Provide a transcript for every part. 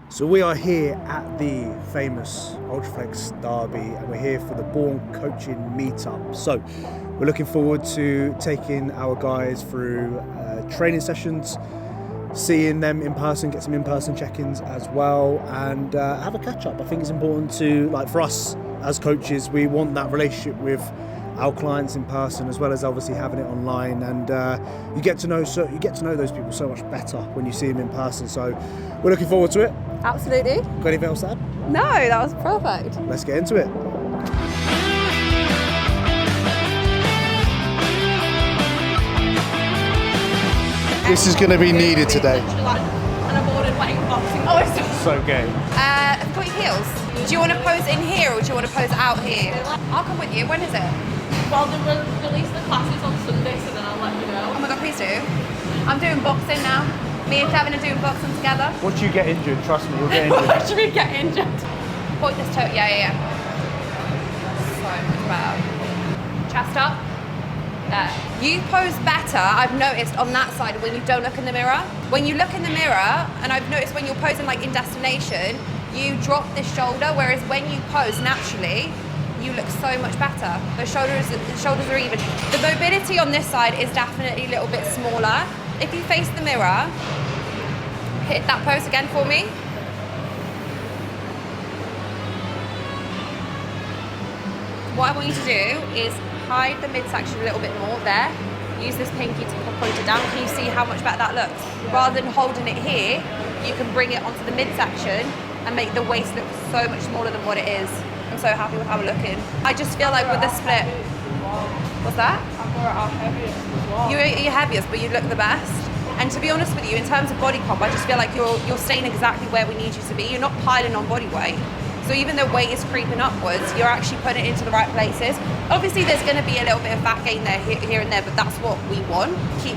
So we are here at the famous Ultraflex Derby and we're here for the Bourne Coaching Meetup. So we're looking forward to taking our guys through training sessions, seeing them in person, get some in-person check-ins as well, and have a catch-up. I think it's important to, like, for us as coaches, we want that relationship with our clients in person as well as obviously having it online, and you get to know those people so much better when you see them in person. So we're looking forward to it. Absolutely. Got anything else to add? No, that was perfect. Let's get into it. This is going to be needed today. So gay. Have you got your heels? Do you want to pose in here or do you want to pose out here? I'll come with you. When is it? Well, they release the classes on Sunday, so then I'll let you know. Oh my god, please do. I'm doing boxing now. Me and Kevin are doing boxing together. Once you get injured, trust me, you'll get injured. Watch me get injured. Point this toe. Yeah. So much better. Chest up. There. You pose better, I've noticed, on that side when you don't look in the mirror. When you look in the mirror, and I've noticed when you're posing like in destination, you drop this shoulder, whereas when you pose naturally, you look so much better. The shoulders are even. The mobility on this side is definitely a little bit smaller. If you face the mirror, hit that pose again for me. What I want you to do is hide the midsection a little bit more there. Use this pinky to point it down. Can you see how much better that looks? Rather than holding it here, you can bring it onto the midsection and make the waist look so much smaller than what it is. I'm so happy with how we're looking. I just feel like with the split. What's that? I'm heaviest as well. You're heaviest, but you look the best. And to be honest with you, in terms of body comp, I just feel like you're staying exactly where we need you to be. You're not piling on body weight. So even though weight is creeping upwards, you're actually putting it into the right places. Obviously, there's going to be a little bit of fat gain there, here and there, but that's what we want. Keep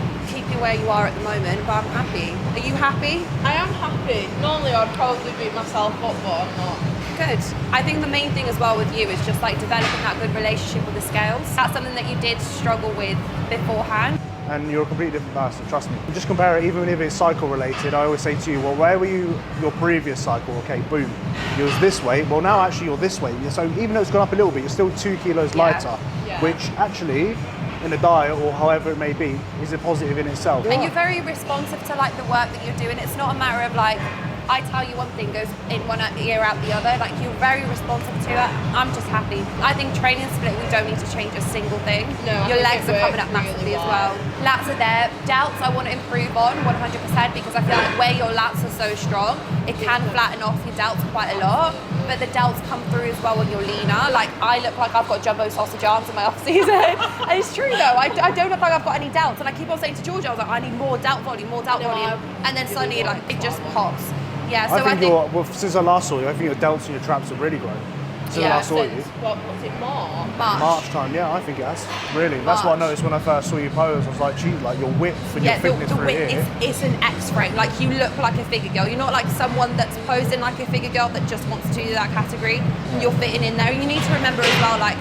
you where you are at the moment, but I'm happy. Are you happy? I am happy. Normally I'd probably beat myself up, but I'm not. Good. I think the main thing as well with you is just like developing that good relationship with the scales. That's something that you did struggle with beforehand. And you're a completely different person, trust me. Just compare it, even if it's cycle related, I always say to you, well, where were you your previous cycle? Okay, boom, you was this way. Well, now actually you're this way. So even though it's gone up a little bit, you're still 2 kilos lighter, which actually, in a diet or however it may be, is a positive in itself. And you're very responsive to like the work that you're doing. It's not a matter of like, I tell you one thing, goes in one ear, out the other. Like, you're very responsive to it. I'm just happy. I think training split, we don't need to change a single thing. No, your legs are coming up massively as well. Lats are there. Delts I want to improve on 100% because I feel like where your lats are so strong, it can flatten off your delts quite a lot. But the delts come through as well when you're leaner. Like, I look like I've got jumbo sausage arms in my off season. And it's true though, I don't look like I've got any delts. And I keep on saying to Georgia, I was like, I need more delt volume, more delt volume. And then suddenly like it just pops. Yeah, so I think well, since I last saw you, I think your delts and your traps have really grown. Since I last saw you. What was it, March time, yeah, I think it has. Really, that's what I noticed when I first saw you pose. I was like, gee, like your width and your thickness through here. It's an X-frame. Like, you look like a figure girl. You're not like someone that's posing like a figure girl that just wants to do that category. Yeah. You're fitting in there. And you need to remember as well, like,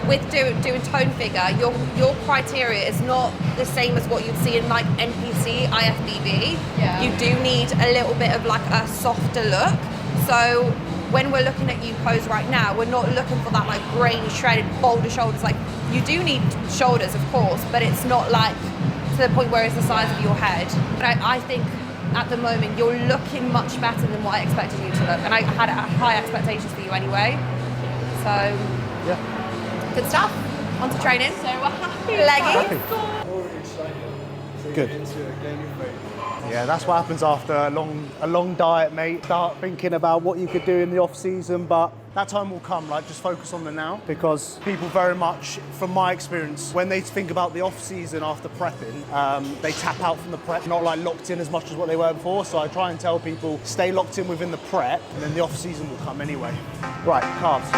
with doing tone figure, your criteria is not the same as what you'd see in like NPC, IFBB. Yeah. You do need a little bit of like a softer look. So when we're looking at you pose right now, we're not looking for that like grainy, shredded, boulder shoulders. Like, you do need shoulders, of course, but it's not like to the point where it's the size of your head. But I think at the moment you're looking much better than what I expected you to look, and I had high expectations for you anyway. So yeah. Good stuff. On to training. So we're happy. Leggy. Good. Yeah, that's what happens after a long diet, mate. Start thinking about what you could do in the off season, but that time will come. Like, just focus on the now, because people very much, from my experience, when they think about the off season after prepping, they tap out from the prep, not like locked in as much as what they were before. So I try and tell people, stay locked in within the prep, and then the off season will come anyway. Right, calves.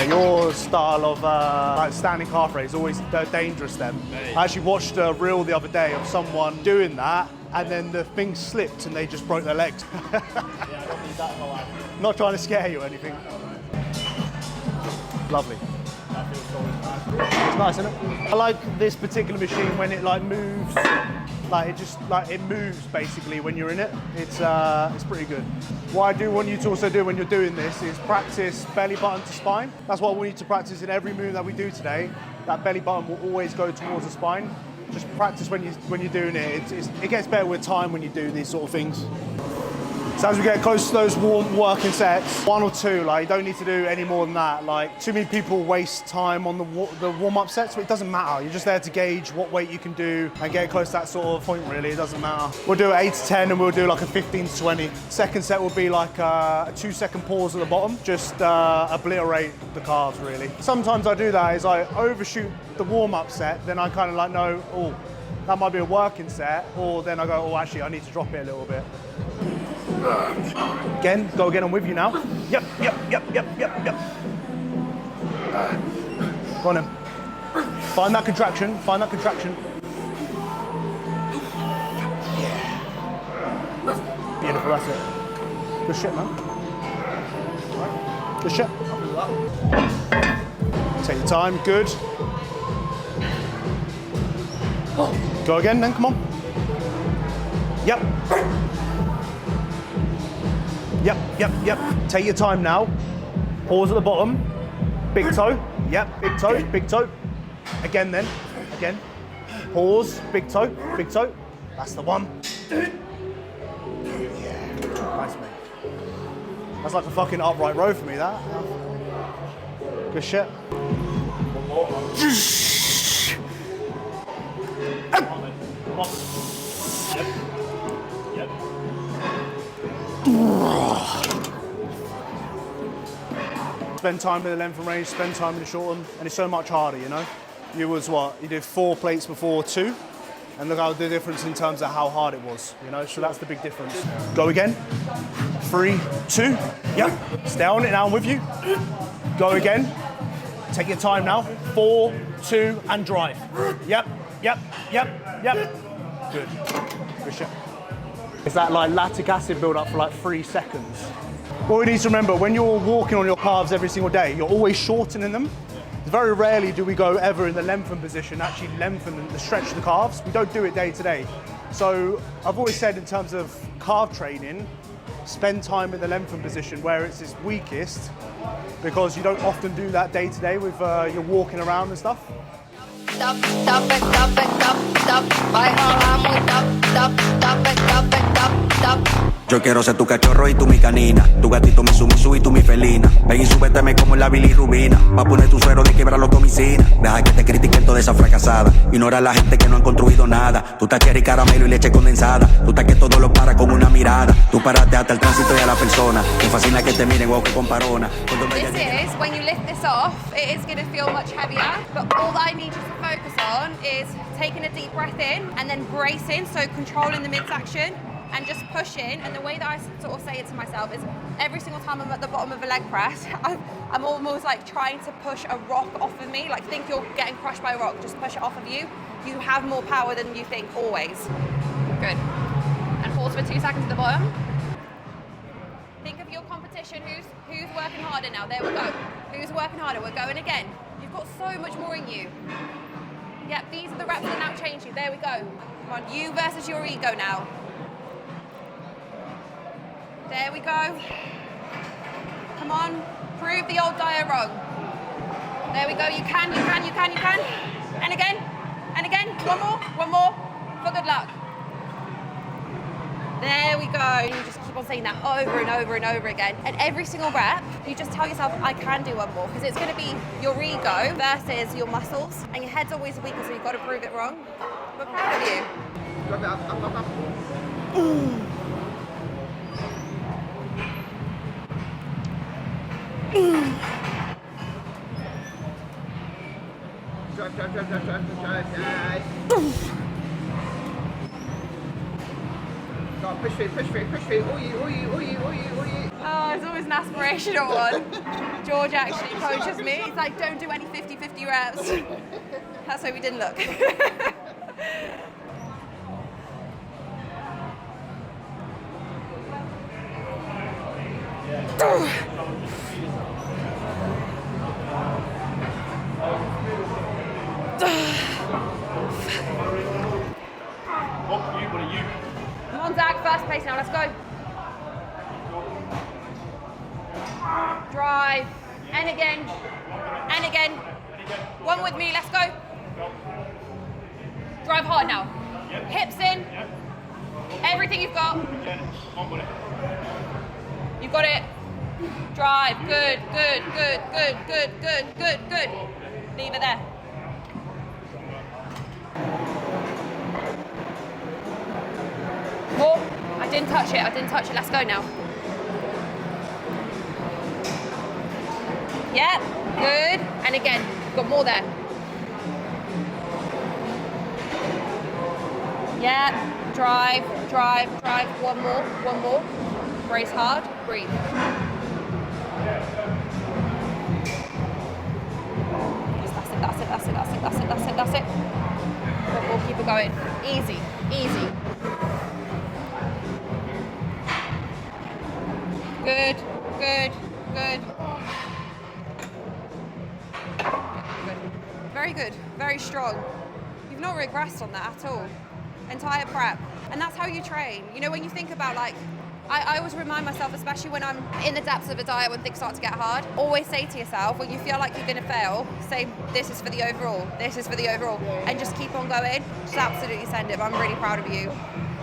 Your style of like standing calf raise is always dangerous then. I actually watched a reel the other day of someone doing that, and then the thing slipped and they just broke their legs. Not trying to scare you or anything. Lovely. It's nice, isn't it? I like this particular machine when it like moves, like it moves basically when you're in it. It's pretty good. What I do want you to also do when you're doing this is practice belly button to spine. That's what we need to practice in every move that we do today. That belly button will always go towards the spine. Just practice when you're doing it. It gets better with time when you do these sort of things. So as we get close to those warm working sets, 1 or 2, like you don't need to do any more than that. Like too many people waste time on the warm-up sets, but it doesn't matter. You're just there to gauge what weight you can do and get close to that sort of point really, it doesn't matter. We'll do 8 to 10 and we'll do like a 15 to 20. Second set will be like a 2-second pause at the bottom, just obliterate the calves really. Sometimes I do that is I overshoot the warm-up set, then I kind of like know, oh, that might be a working set, or then I go, oh actually I need to drop it a little bit. Again, go again, I'm with you now. Yep. Go on then. Find that contraction, Yeah. Beautiful, that's it. Good shit, man. Good shit. Take your time, good. Go again then, come on. Yep. Take your time now. Pause at the bottom. Big toe. Yep, big toe. Again then. Again. Pause. Big toe. That's the one. Yeah. Nice, mate. That's like a fucking upright row for me, that. Good shit. One more. Come on. Yep. Spend time in the length and range, spend time in the short one, and it's so much harder, you know? You did 4 plates before 2, and look how the difference in terms of how hard it was, you know? So that's the big difference. Go again. 3, 2, yep. Stay on it now, I'm with you. Go again. Take your time now. 4, 2, and drive. Yep. Good. Good shit. It's that like lactic acid build up for like 3 seconds. What we need to remember, when you're walking on your calves every single day, you're always shortening them. Very rarely do we go ever in the lengthen position, actually lengthen and stretch the calves. We don't do it day to day. So I've always said in terms of calf training, spend time in the lengthen position where it's its weakest, because you don't often do that day to day with you're walking around and stuff. Yo quiero ser tu cachorro y tú mi canina, tu gatito mi sumisu y tú mi felina. Ven y súbeteme como la bilirrubina, pa' poner tu suero de quebrar los domicinas. Deja que te critiquen toda esa fracasada, ignora a la gente que no han construido nada. Tú estás cherry, caramelo y leche condensada, tú estás que todo lo para con una mirada. Tú paraste hasta el tránsito y a la persona, me fascina que te miren o que comparona. This is, when you lift this off, it is going to feel much heavier, but all that I need you to focus on is taking a deep breath in and then bracing, so controlling the midsection and just pushing. And the way that I sort of say it to myself is every single time I'm at the bottom of a leg press, I'm almost like trying to push a rock off of me, like think you're getting crushed by a rock, just push it off of you. You have more power than you think, always. Good. And pause for 2 seconds at the bottom. Think of your competition, who's working harder now, there we go. Who's working harder, we're going again. You've got so much more in you. Yep, these are the reps that now change you, there we go. Come on, you versus your ego now. There we go. Come on, prove the old guy wrong. There we go, you can. And again, one more, for good luck. There we go. You just keep on saying that over and over and over again. And every single rep, you just tell yourself, I can do one more, because it's gonna be your ego versus your muscles. And your head's always weaker, so you've got to prove it wrong. We're proud of you. Push through. All you. Oh, it's always an aspirational one. George actually coaches me. He's like, don't do any 50-50 reps. That's why we didn't look. Let's go. Drive. And again. And again. One with me, let's go. Drive hard now. Hips in. Everything you've got. You've got it. Drive. Good, good, good, good, good, good, good, good. Leave it there. More. I didn't touch it. I didn't touch it. Let's go now. Yeah. Good. And again, got more there. Yeah. Drive, drive, drive. One more. One more. Brace hard. Breathe. That's it, that's it, that's it, that's it, that's it, that's it. One more, keep it going. Easy, easy. Good, good, good. Good. Very good, very strong. You've not regressed on that at all. Entire prep. And that's how you train. You know, when you think about like, I always remind myself, especially when I'm in the depths of a diet when things start to get hard, always say to yourself, when you feel like you're going to fail, say, this is for the overall, this is for the overall, and just keep on going. Just absolutely send it. I'm really proud of you.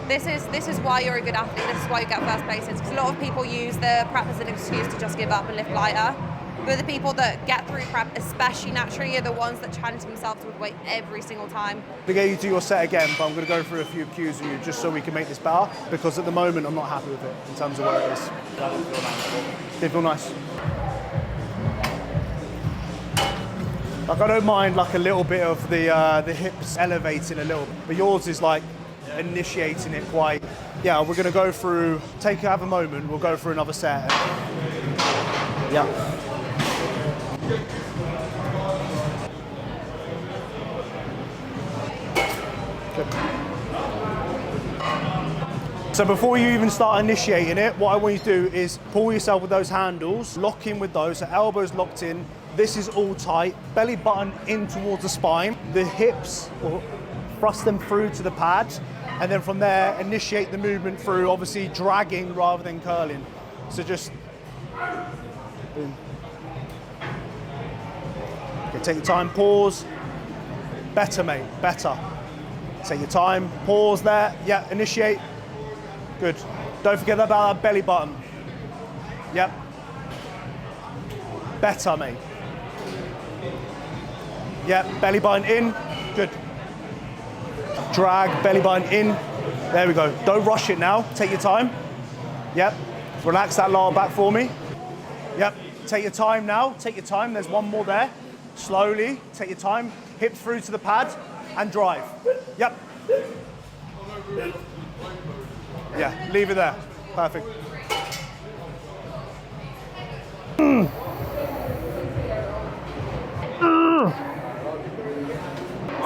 This is why you're a good athlete. This is why you get first places. Because a lot of people use the prep as an excuse to just give up and lift lighter. But the people that get through prep, especially naturally, are the ones that challenge themselves with weight every single time. I'm going to get you to do your set again, but I'm going to go through a few cues with you just so we can make this better, because at the moment I'm not happy with it in terms of where it is. That didn't feel nice. Did feel nice. Like, I don't mind like a little bit of the hips elevating a little bit, but yours is like initiating it quite. Yeah, we're going to go through, have a moment, we'll go through another set. Yeah. Good. So before you even start initiating it, what I want you to do is pull yourself with those handles, lock in with those, so elbows locked in. This is all tight, belly button in towards the spine. The hips, will thrust them through to the pad, and then from there, initiate the movement through, obviously dragging rather than curling. So just, boom. Okay, take your time, pause. Better, mate, better. Take your time, pause there. Yeah, initiate. Good. Don't forget about that belly button. Yep. Better, mate. Yep, belly button in. Good. Drag, belly button in. There we go. Don't rush it now. Take your time. Yep. Relax that lower back for me. Yep. Take your time now. Take your time. There's one more there. Slowly, take your time, hips through to the pad and drive. Yep. Yeah, leave it there. Perfect.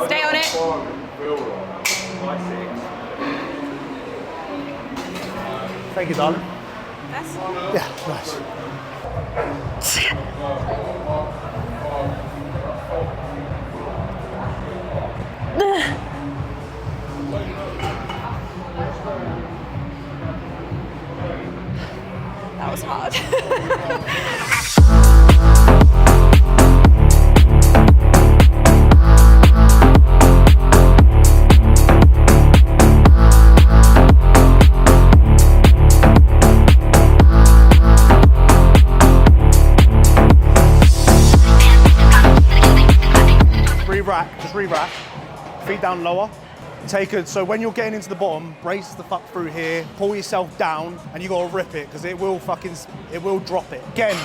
Stay on it. Thank you, darling. Yes. Yeah, nice. That was hard. Just re-rack, feet down lower. So when you're getting into the bottom, brace the fuck through here, pull yourself down, and you gotta rip it, because it will drop it. Again,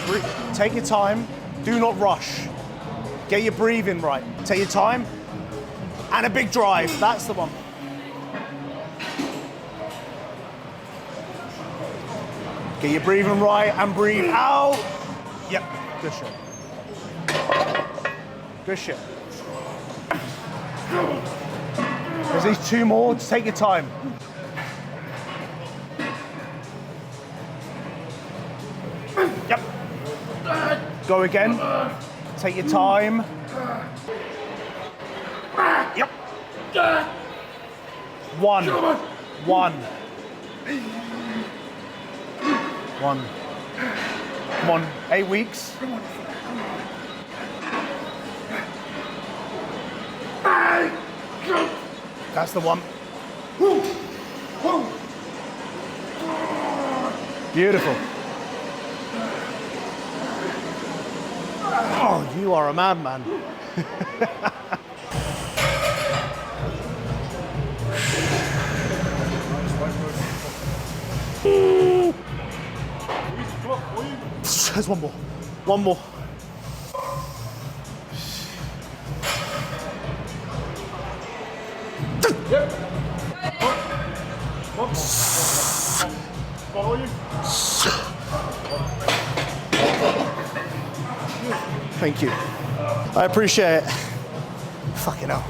take your time, do not rush. Get your breathing right. Take your time, and a big drive, that's the one. Get your breathing right, and breathe out. Yep, good shit. Good shit. There's these two more, just take your time. Yep. Go again. Take your time. Yep. One. 1. Come on, 8 weeks. That's the one. Beautiful. Oh, you are a madman. There's one more. One more. Follow you. Thank you. I appreciate it. Fucking hell.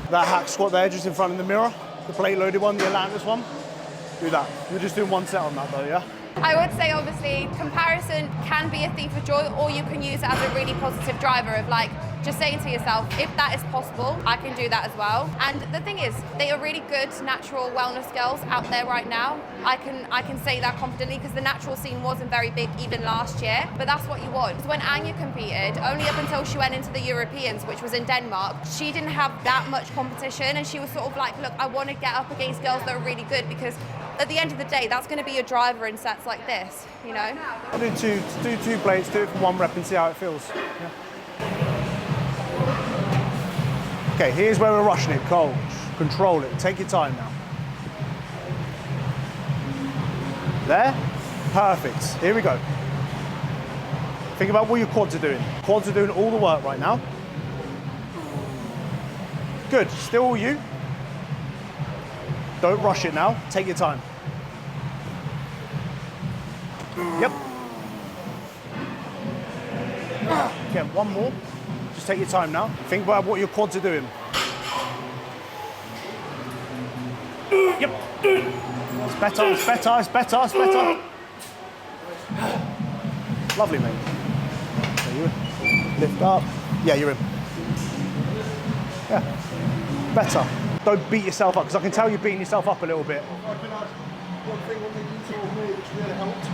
That hack squat there just in front of the mirror, the plate loaded one, the Atlantis one. Do that. You're just doing 1 set on that though, yeah? I would say obviously comparison can be a thief of joy, or you can use it as a really positive driver of like just saying to yourself, if that is possible, I can do that as well. And the thing is, they are really good natural wellness girls out there right now. I can say that confidently because the natural scene wasn't very big even last year, but that's what you want. When Anya competed, only up until she went into the Europeans, which was in Denmark, she didn't have that much competition, and she was sort of like, look, I want to get up against girls that are really good, because at the end of the day, that's going to be your driver in sets like this, you know? I'll do two plates, do it for 1 rep and see how it feels. Yeah. Okay, here's where we're rushing it, Cole. Control it, take your time now. There, perfect, here we go. Think about what your quads are doing. Quads are doing all the work right now. Good, still all you. Don't rush it now, take your time. Yep. Okay, 1 more. Just take your time now. Think about what your quads are doing. Yep. It's better, it's better, it's better, it's better. Lovely, mate. There you are. Lift up. Yeah, you're in. Yeah. Better. Don't beat yourself up, because I can tell you're beating yourself up a little bit. I can add one thing on the YouTube which really helped,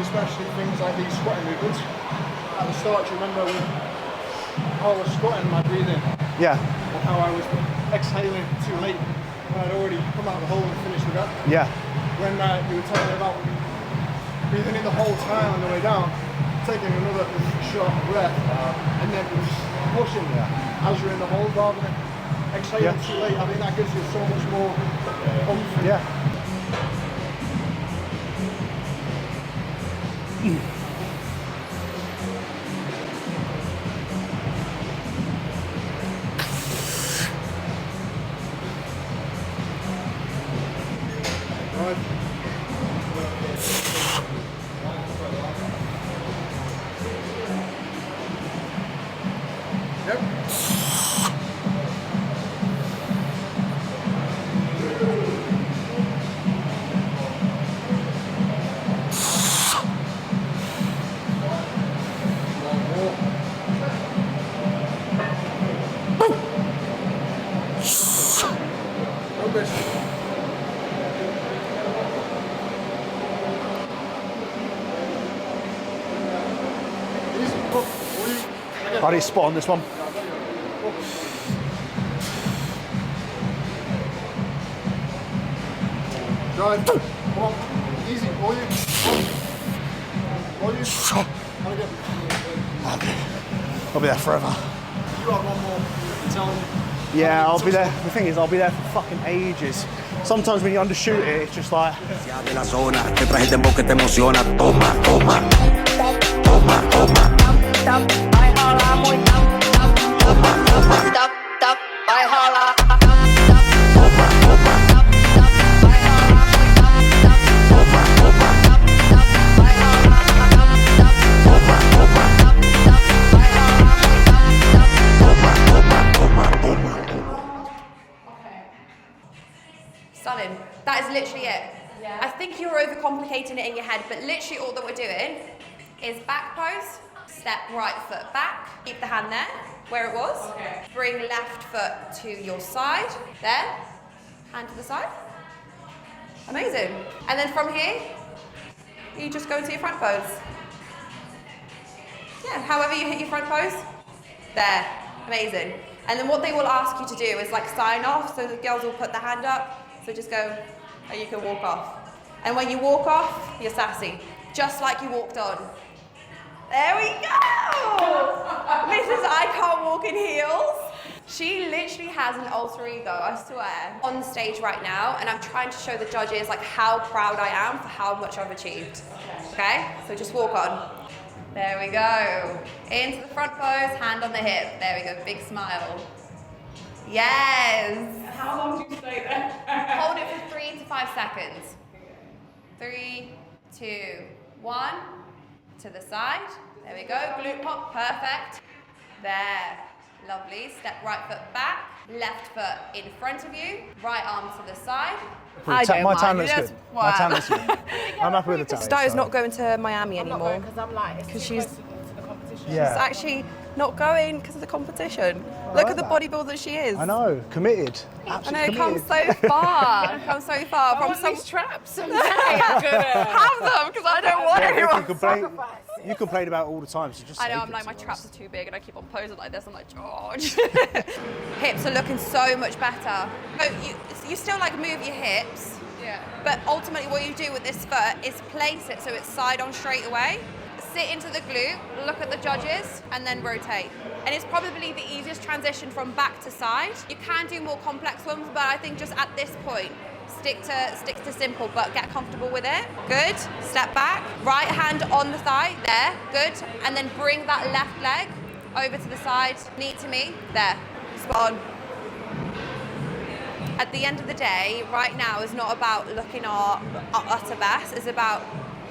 especially things like these squatting movements. At the start, do you remember when I was squatting, my breathing? Yeah. And how I was exhaling too late when I'd already come out of the hole and finished the rep. Yeah. When you were telling me about breathing in the whole time on the way down, taking another short breath, and then pushing as you're in the hole rather than exhaling too late. I think that gives you so much more oomph. Yeah. Right. Yep. I need spot on this one. Drive. Come on. Easy. All you. All you. And again. Okay. I'll be there forever. You have one more. I'm telling you. Yeah, I'll be there. The thing is, I'll be there for fucking ages. Sometimes when you undershoot it, it's just like... De la zona, te traje el dembow que te emociona. Toma, toma, toma, toma. Stunning. That is literally it. Yeah. I think you're overcomplicating it in your head, but literally all that we're doing is back pose, step right foot back, keep the hand there, where it was. Okay. Bring left foot to your side, there, hand to the side. Amazing. And then from here, you just go into your front pose. Yeah, however you hit your front pose, there, amazing. And then what they will ask you to do is like sign off, so the girls will put the hand up, so just go, and you can walk off. And when you walk off, you're sassy, just like you walked on. There we go! Mrs. I can't walk in heels. She literally has an alter ego, I swear. On stage right now, and I'm trying to show the judges like how proud I am for how much I've achieved. Okay, so just walk on. There we go. Into the front pose, hand on the hip. There we go, big smile. Yes. How long do you stay there? Hold it for 3 to 5 seconds. 3, 2, 1. To the side. There we go. Glute pop. Perfect. There. Lovely. Step right foot back. Left foot in front of you. Right arm to the side. My tan looks good. My tan looks good. I'm happy with the tan. Sto's not going to Miami anymore. Because I'm like, it's too she's- close to the competition. She's Yeah. actually not going because of the competition. Look at the bodybuilder she is. I know, committed. I Absolutely know, come committed. so far. Come so far. I From want some these traps. I'm gonna have them because I don't want Yeah, anyone. you complain about it all the time, so just I know, take I'm it, like, to my be traps honest. are too big and I keep on posing like this. I'm like, George. Hips are looking so much better. So you still like move your hips, Yeah. but ultimately what you do with this foot is place it so it's side on straight away. Sit into the glute, look at the judges, and then rotate. And it's probably the easiest transition from back to side. You can do more complex ones, but I think just at this point, stick to simple, but get comfortable with it. Good. Step back. Right hand on the thigh. There. Good. And then bring that left leg over to the side. Knee to me. There. Spot on. At the end of the day, right now is not about looking our utter best. It's about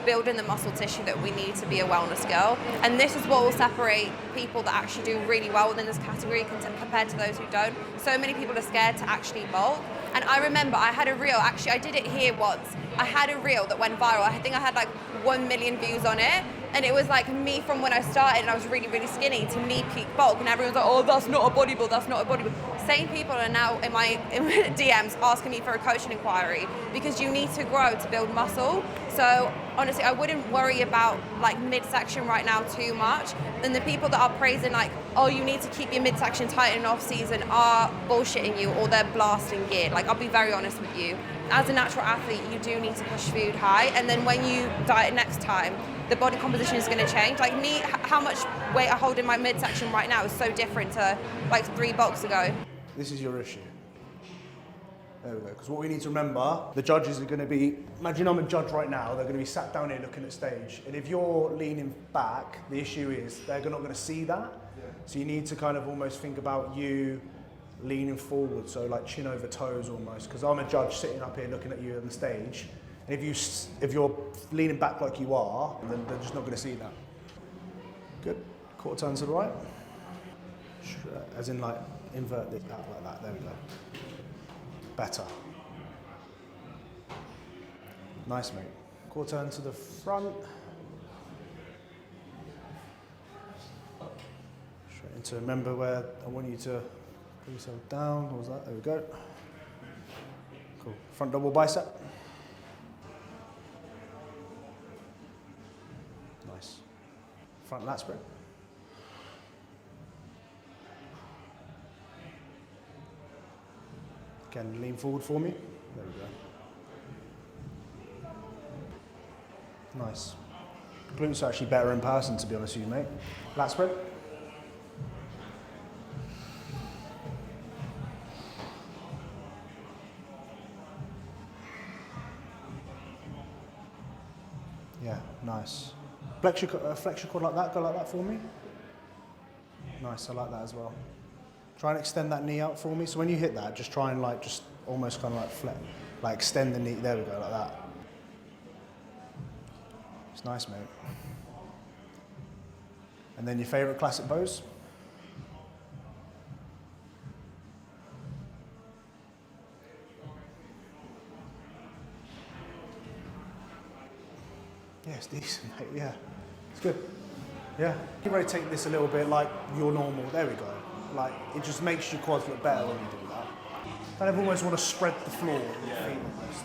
building the muscle tissue that we need to be a wellness girl. And this is what will separate people that actually do really well within this category compared to those who don't. So many people are scared to actually bulk. And I remember I had a reel, actually I did it here once. I had a reel that went viral. I think I had like 1 million views on it. And it was like me from when I started and I was really, really skinny to me peak bulk. And everyone's like, oh, that's not a bodybuild, that's not a bodybuild. Same people are now in my DMs asking me for a coaching inquiry because you need to grow to build muscle. So honestly, I wouldn't worry about like midsection right now too much. And the people that are praising like, oh, you need to keep your midsection tight in off season are bullshitting you or they're blasting gear. Like, I'll be very honest with you. As a natural athlete, you do need to push food high. And then when you diet next time, the body composition is going to change. Like me, how much weight I hold in my midsection right now is so different to like 3 bulks ago. This is your issue. There we go. Because what we need to remember, the judges are going to be, imagine I'm a judge right now, they're going to be sat down here looking at stage. And if you're leaning back, the issue is they're not going to see that. So you need to kind of almost think about you leaning forward, so like chin over toes almost. Because I'm a judge sitting up here looking at you on the stage. And if you're leaning back like you are, then they're just not going to see that. Good. Quarter turn to the right. As in like invert this out like that. There we go. Better. Nice, mate. Quarter turn to the front. Straight into, remember where I want you to put yourself down. What was that? There we go. Cool. Front double bicep. Nice. Front lat spread. Again, lean forward for me. There we go. Nice. Glutes are actually better in person, to be honest with you, mate. Lat spread. Yeah, nice. Flex your cord like that. Go like that for me. Nice, I like that as well. Try and extend that knee out for me. So when you hit that, just try and like, just almost kind of like flex, like extend the knee. There we go, like that. It's nice, mate. And then your favorite classic pose? Yeah, it's decent, mate, yeah. It's good. Yeah. You rotate this a little bit like your normal. There we go. Like, it just makes your quads look better when you do that. Kind of almost want to spread the floor with your feet almost.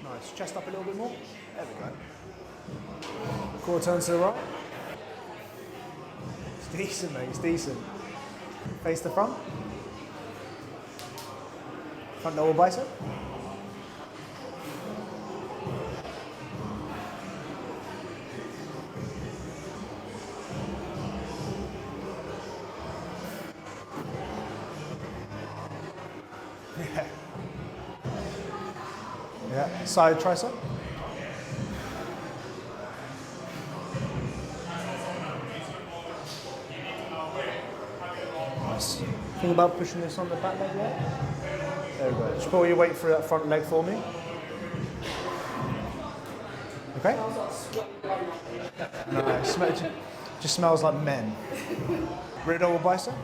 Nice. Chest up a little bit more. There we go. Quarter turn to the right. It's decent, mate, it's decent. Face the front. Front double bicep. Yeah, side tricep. Nice. Think about pushing this on the back leg there. There we go. Just pull your weight through that front leg for me. Okay. Nice. Just smells like men. Rear double bicep.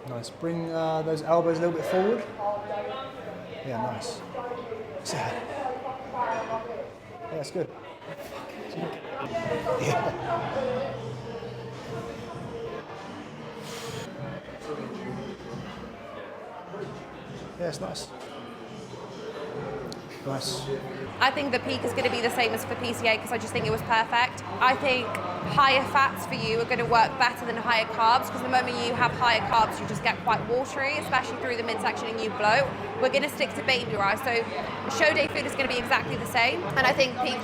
Nice. Bring those elbows a little bit forward. Yeah, nice. Yeah, that's good. Yeah. Yeah, it's nice. Nice. I think the peak is going to be the same as for PCA because I just think it was perfect. I think higher fats for you are going to work better than higher carbs because the moment you have higher carbs you just get quite watery, especially through the midsection, and you bloat. We're going to stick to baby rice, so show day food is going to be exactly the same, and I think peak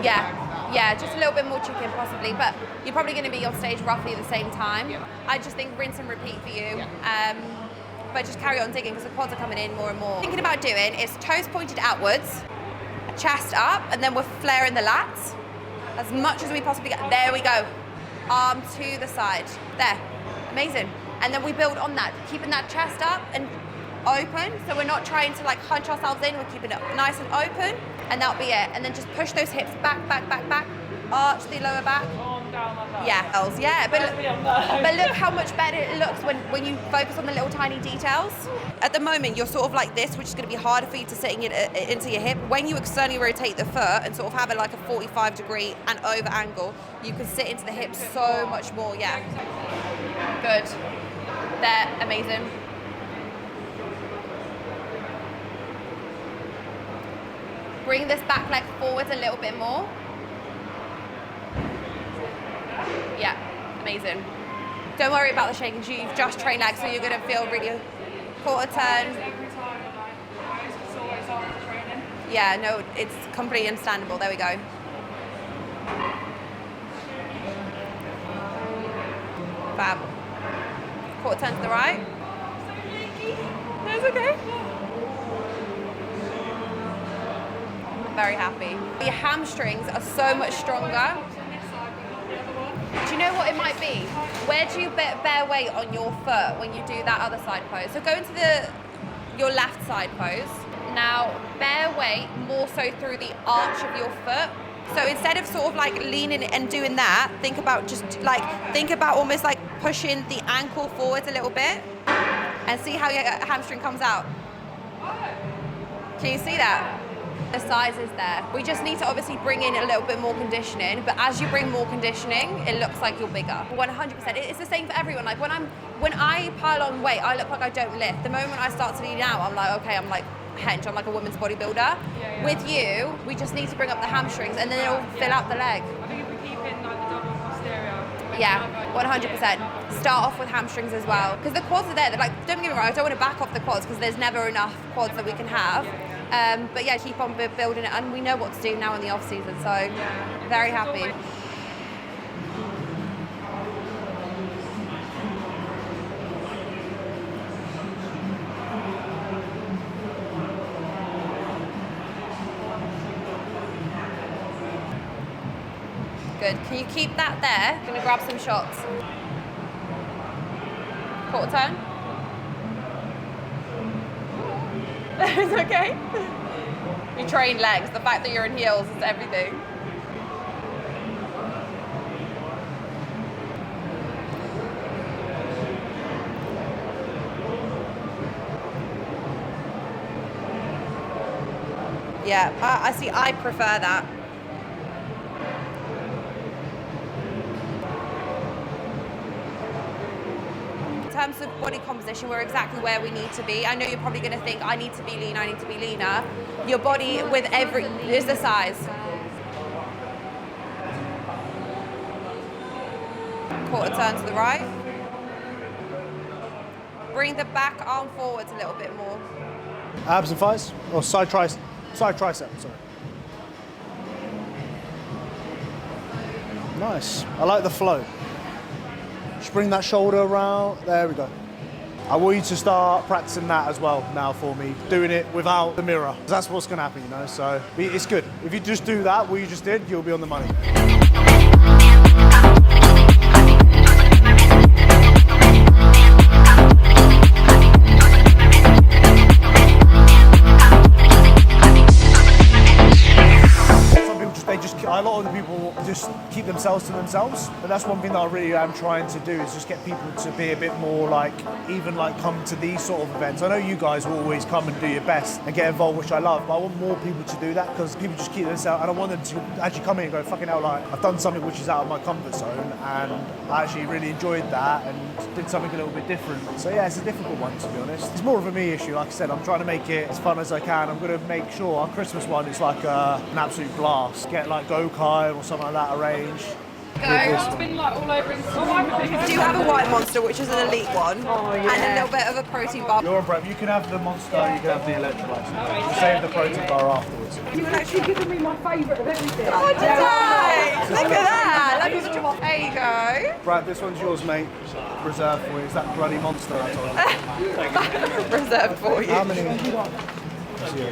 yeah, just a little bit more chicken possibly, but you're probably going to be on stage roughly at the same time. I just think rinse and repeat for you. But just carry on digging because the quads are coming in more and more. Thinking about doing is toes pointed outwards, chest up, and then we're flaring the lats as much as we possibly can. There we go. Arm to the side. There. Amazing. And then we build on that, keeping that chest up and open. So we're not trying to like hunch ourselves in. We're keeping it nice and open, and that'll be it. And then just push those hips back, back, back, back. Arch the lower back. Yeah, but look how much better it looks when you focus on the little tiny details. At the moment, you're sort of like this, which is going to be harder for you to sit into your hip. When you externally rotate the foot and sort of have it like a 45-degree and over angle, you can sit into the hips so much more, yeah. Good. There, amazing. Bring this back leg forward a little bit more. Yeah, amazing. Don't worry about the shaking. You've just trained legs, so you're going to feel really quarter turn. Yeah, no, it's completely understandable. There we go. Fab. Quarter turn to the right. That's okay. Very happy. Your hamstrings are so much stronger. Do you know what it might be? Where do you bear weight on your foot when you do that other side pose? So go into your left side pose. Now bear weight more so through the arch of your foot. So instead of sort of like leaning and doing that, think about almost like pushing the ankle forward a little bit and see how your hamstring comes out. Can you see that? The size is there. We just need to obviously bring in a little bit more conditioning, but as you bring more conditioning, it looks like you're bigger. 100%. It's the same for everyone. Like when I pile on weight, I look like I don't lift. The moment I start to lean out, I'm like, okay, I'm like hench, I'm like a woman's bodybuilder. Yeah. With you, we just need to bring up the hamstrings and then it'll fill out the leg. I think if we keep in like the double posterior. Yeah, 100%. Start off with hamstrings as well. Because the quads are there. They're like, don't get me wrong, I don't want to back off the quads because there's never enough quads that we can have. But yeah, keep on building it, and we know what to do now in the off season, so very happy. Good. Can you keep that there? I'm gonna grab some shots. Quarter turn. It's okay. You train legs. The fact that you're in heels is everything. Yeah, I see. I prefer that. terms of body composition, we're exactly where we need to be. I know you're probably going to think, I need to be lean, I need to be leaner. Your body with every is the size. Quarter turn to the right. Bring the back arm forwards a little bit more. Abs and thighs, or side tricep, sorry. Nice, I like the flow. Just bring that shoulder around, there we go. I want you to start practicing that as well now for me, doing it without the mirror. That's what's gonna happen, you know, so it's good. If you just do that, what you just did, you'll be on the money. A lot of the people just keep themselves to themselves, but that's one thing that I really am trying to do, is just get people to be a bit more like, even like come to these sort of events. I know you guys will always come and do your best and get involved, which I love, but I want more people to do that, because people just keep themselves, and I want them to actually come in and go, fucking hell, like I've done something which is out of my comfort zone, and I actually really enjoyed that and did something a little bit different. So yeah, it's a difficult one, to be honest. It's more of a me issue. Like I said, I'm trying to make it as fun as I can. I'm going to make sure our Christmas one is like an absolute blast. Get like go-kart or something like that arranged. It's been like all over Instagram. Do you have a white monster, which is an elite one, and a little bit of a protein bar? You're on prep. You can have the monster, you can have the electrolytes. Save the protein bar afterwards. You've actually given me my favourite of everything. Oh, did I? Look at that. There you go. Brad, this one's yours, mate. Reserved for you. It's that bloody monster I told you. Reserved for you. How many?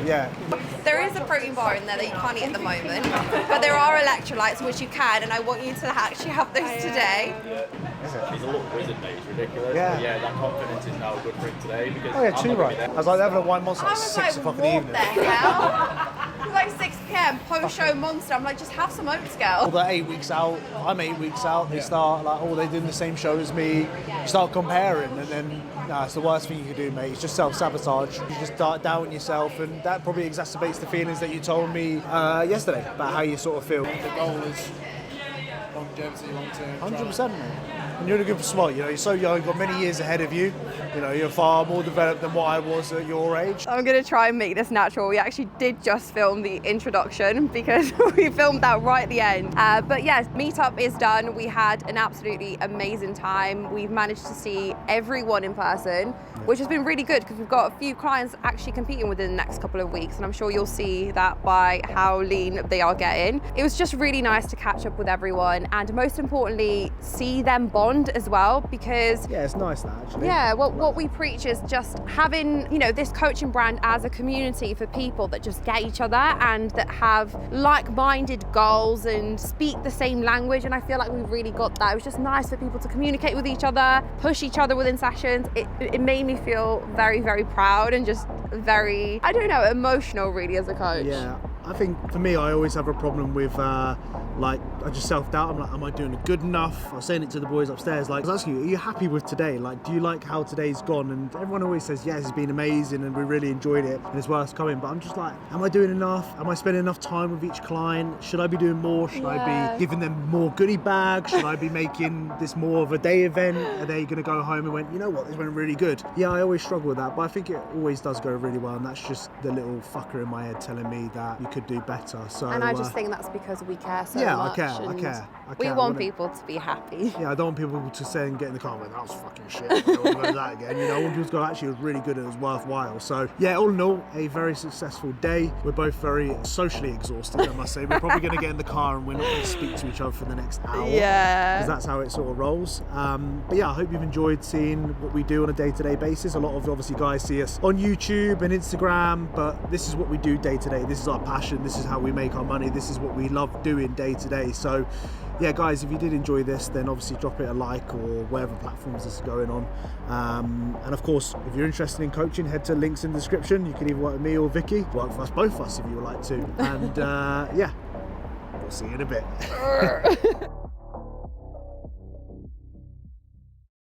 Yeah. There is a protein bar in there that you can't eat at the moment, but there are electrolytes which you can, and I want you to actually have those today. He's a little wizard, mate. It's ridiculous. Yeah. But yeah, that confidence is now good for him today because. Oh yeah, two right. I was like having a wine monster at 6 o'clock in the evening. What the hell? It was like 6 p.m. post-show monster. I'm like, just have some oats, girl. Well, they're 8 weeks out. I'm 8 weeks out. They start like, oh, they're doing the same show as me. You start comparing, and then it's the worst thing you can do, mate. It's just self-sabotage. You just start doubting yourself, and that probably exacerbates the feelings that you told me yesterday about how you sort of feel. The goal is longevity, long-term. 100%, mate. And you're in a good spot, you know, you're so young, you've got many years ahead of you. You know, you're far more developed than what I was at your age. I'm going to try and make this natural. We actually did just film the introduction because we filmed that right at the end. But yes, Meetup is done. We had an absolutely amazing time. We've managed to see everyone in person, which has been really good because we've got a few clients actually competing within the next couple of weeks, and I'm sure you'll see that by how lean they are getting. It was just really nice to catch up with everyone, and most importantly, see them bond as well, because yeah, it's nice that actually. Yeah, what we preach is just having, you know, this coaching brand as a community for people that just get each other and that have like-minded goals and speak the same language, and I feel like we really got that. It was just nice for people to communicate with each other, push each other within sessions. It made me feel very, very proud and just very, I don't know, emotional really as a coach. Yeah, I think for me, I always have a problem with like, I just self-doubt. I'm like, am I doing it good enough? I was saying it to the boys upstairs, like, I was asking you, are you happy with today? Like, do you like how today's gone? And everyone always says, yes, it's been amazing and we really enjoyed it and it's worth coming. But I'm just like, am I doing enough? Am I spending enough time with each client? Should I be doing more? Should I be giving them more goodie bags? Should I be making this more of a day event? Are they going to go home and went, you know what, this went really good? Yeah, I always struggle with that, but I think it always does go really well, and that's just the little fucker in my head telling me that you could do better. So, and I just think that's because we care so much. Yeah, I care. We want people to be happy. Yeah, I don't want people to say and get in the car and go, that was fucking shit. I don't want to go that again. You know, I want people to go, actually, it was really good and it was worthwhile. So, yeah, all in all, a very successful day. We're both very socially exhausted, I must say. We're probably going to get in the car and we're not going to speak to each other for the next hour. Yeah. Because that's how it sort of rolls. But yeah, I hope you've enjoyed seeing what we do on a day-to-day basis. A lot of, obviously, guys see us on YouTube and Instagram, but this is what we do day-to-day. This is our passion. This is how we make our money. This is what we love doing day-to-day. So, yeah, guys, if you did enjoy this, then obviously drop it a like or wherever platforms this is going on. And of course, if you're interested in coaching, head to links in the description. You can either work with me or Vicky. Work for us, both of us, if you would like to. And yeah, we'll see you in a bit.